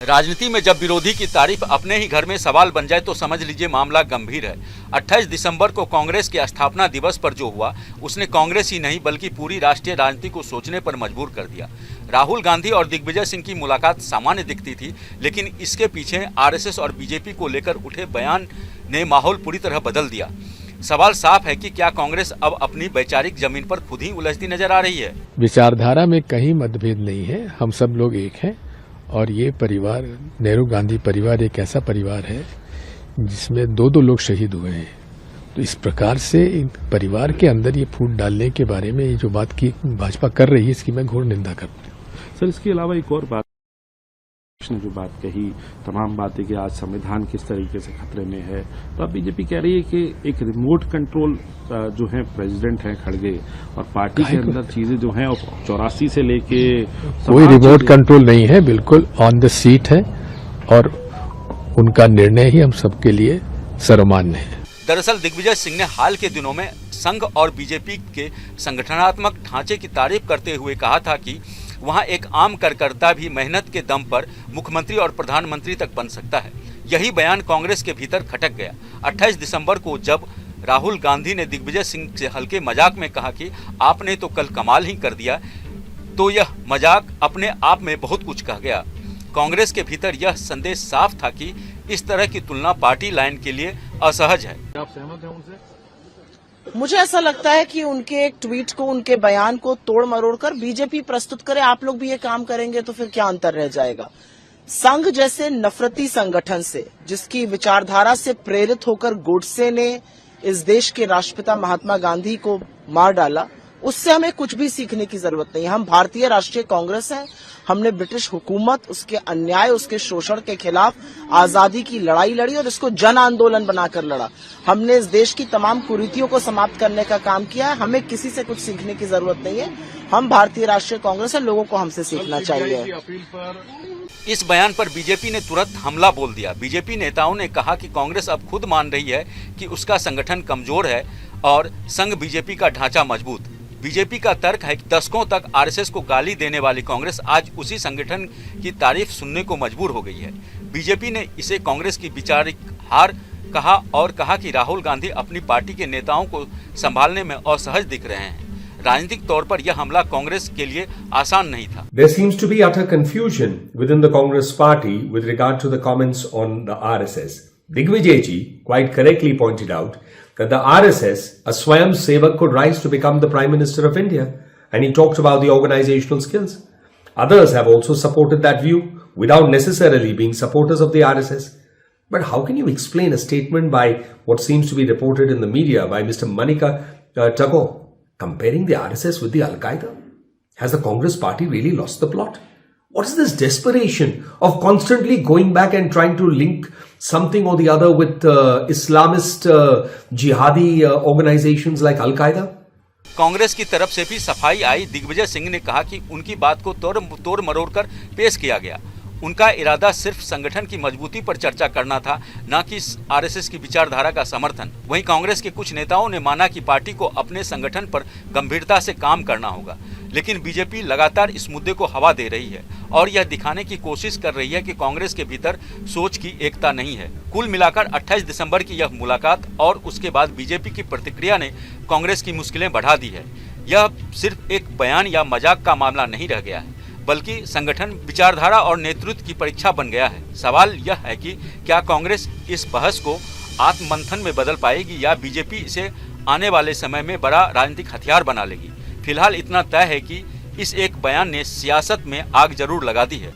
राजनीति में जब विरोधी की तारीफ अपने ही घर में सवाल बन जाए तो समझ लीजिए मामला गंभीर है। 28 दिसंबर को कांग्रेस के स्थापना दिवस पर जो हुआ उसने कांग्रेस ही नहीं बल्कि पूरी राष्ट्रीय राजनीति को सोचने पर मजबूर कर दिया। राहुल गांधी और दिग्विजय सिंह की मुलाकात सामान्य दिखती थी, लेकिन इसके पीछे आरएसएस और बीजेपी को लेकर उठे बयान ने माहौल पूरी तरह बदल दिया। सवाल साफ है कि क्या कांग्रेस अब अपनी वैचारिक जमीन पर खुद ही उलझती नजर आ रही है। विचारधारा में कहीं मतभेद नहीं है, हम सब लोग एक हैं और ये परिवार नेहरू गांधी परिवार एक ऐसा परिवार है जिसमें दो लोग शहीद हुए हैं। तो इस प्रकार से परिवार के अंदर ये फूट डालने के बारे में ये जो बात की भाजपा कर रही है इसकी मैं घोर निंदा करता हूँ। सर, इसके अलावा एक और बात ने जो बात कही, तमाम बातें कि आज संविधान किस तरीके से खतरे में है, तो अब बीजेपी कह रही है कि एक रिमोट कंट्रोल जो है प्रेसिडेंट है खड़गे और पार्टी के अंदर चीजें जो हैं 84 से लेके कोई रिमोट कंट्रोल नहीं है, बिल्कुल ऑन द सीट है और उनका निर्णय ही हम सबके लिए सर्वमान्य है। दरअसल दिग्विजय सिंह ने हाल के दिनों में संघ और बीजेपी के संगठनात्मक ढांचे की तारीफ करते हुए कहा था कि वहां एक आम कार्यकर्ता भी मेहनत के दम पर मुख्यमंत्री और प्रधानमंत्री तक बन सकता है। यही बयान कांग्रेस के भीतर खटक गया। 28 दिसंबर को जब राहुल गांधी ने दिग्विजय सिंह से हल्के मजाक में कहा कि आपने तो कल कमाल ही कर दिया, तो यह मजाक अपने आप में बहुत कुछ कह गया। कांग्रेस के भीतर यह संदेश साफ था कि इस तरह की तुलना पार्टी लाइन के लिए असहज है। आप सहमत हैं उनसे? मुझे ऐसा लगता है कि उनके एक ट्वीट को, उनके बयान को तोड़ मरोड़ कर बीजेपी प्रस्तुत करे। आप लोग भी ये काम करेंगे तो फिर क्या अंतर रह जाएगा। संघ जैसे नफरती संगठन से, जिसकी विचारधारा से प्रेरित होकर गोडसे ने इस देश के राष्ट्रपिता महात्मा गांधी को मार डाला, उससे हमें कुछ भी सीखने की जरूरत नहीं है। हम भारतीय राष्ट्रीय कांग्रेस हैं। हमने ब्रिटिश हुकूमत, उसके अन्याय, उसके शोषण के खिलाफ आजादी की लड़ाई लड़ी और इसको जन आंदोलन बनाकर लड़ा। हमने इस देश की तमाम कुरीतियों को समाप्त करने का काम किया है। हमें किसी से कुछ सीखने की जरूरत नहीं है। हम भारतीय राष्ट्रीय कांग्रेस है, लोगों को हमसे सीखना चाहिए। इस बयान पर बीजेपी ने तुरंत हमला बोल दिया। बीजेपी नेताओं ने कहा कि कांग्रेस अब खुद मान रही है कि उसका संगठन कमजोर है और संघ बीजेपी का ढांचा मजबूत। बीजेपी का तर्क है कि दशकों तक आरएसएस को गाली देने वाली कांग्रेस आज उसी संगठन की तारीफ सुनने को मजबूर हो गई है। बीजेपी ने इसे कांग्रेस की विचारिक हार कहा और कहा कि राहुल गांधी अपनी पार्टी के नेताओं को संभालने में असहज दिख रहे हैं। राजनीतिक तौर पर यह हमला कांग्रेस के लिए आसान नहीं था। There seems to be utter confusion within the Congress party with regard to the comments on the RSS. Digvijay ji quite correctly pointed out that the RSS, a Swayam Sevak, could rise to become the Prime Minister of India, and he talked about the organizational skills. Others have also supported that view without necessarily being supporters of the RSS. But how can you explain a statement by what seems to be reported in the media by Mr. Manika Tagore, comparing the RSS with the Al-Qaeda? Has the Congress party really lost the plot? What is this desperation of constantly going back and trying to link something or the other with Islamist jihadi organizations like Al-Qaeda? Congress की तरफ से भी सफाई आई। दिग्विजय सिंह ने कहा कि उनकी बात को तोड़ मरोड़ कर पेश किया गया। उनका इरादा सिर्फ संगठन की मजबूती पर चर्चा करना था, न कि आरएसएस की विचारधारा का समर्थन। वहीं कांग्रेस के कुछ नेताओं ने माना कि पार्टी को अपने संगठन पर गंभीरता से काम करना होगा, लेकिन बीजेपी लगातार इस मुद्दे को हवा दे रही है और यह दिखाने की कोशिश कर रही है कि कांग्रेस के भीतर सोच की एकता नहीं है। कुल मिलाकर 28 दिसंबर की यह मुलाकात और उसके बाद बीजेपी की प्रतिक्रिया ने कांग्रेस की मुश्किलें बढ़ा दी है। यह सिर्फ एक बयान या मजाक का मामला नहीं रह गया है, बल्कि संगठन, विचारधारा और नेतृत्व की परीक्षा बन गया है। सवाल यह है कि क्या कांग्रेस इस बहस को आत्ममंथन में बदल पाएगी या बीजेपी इसे आने वाले समय में बड़ा राजनीतिक हथियार बना लेगी। फिलहाल इतना तय है कि इस एक बयान ने सियासत में आग जरूर लगा दी है।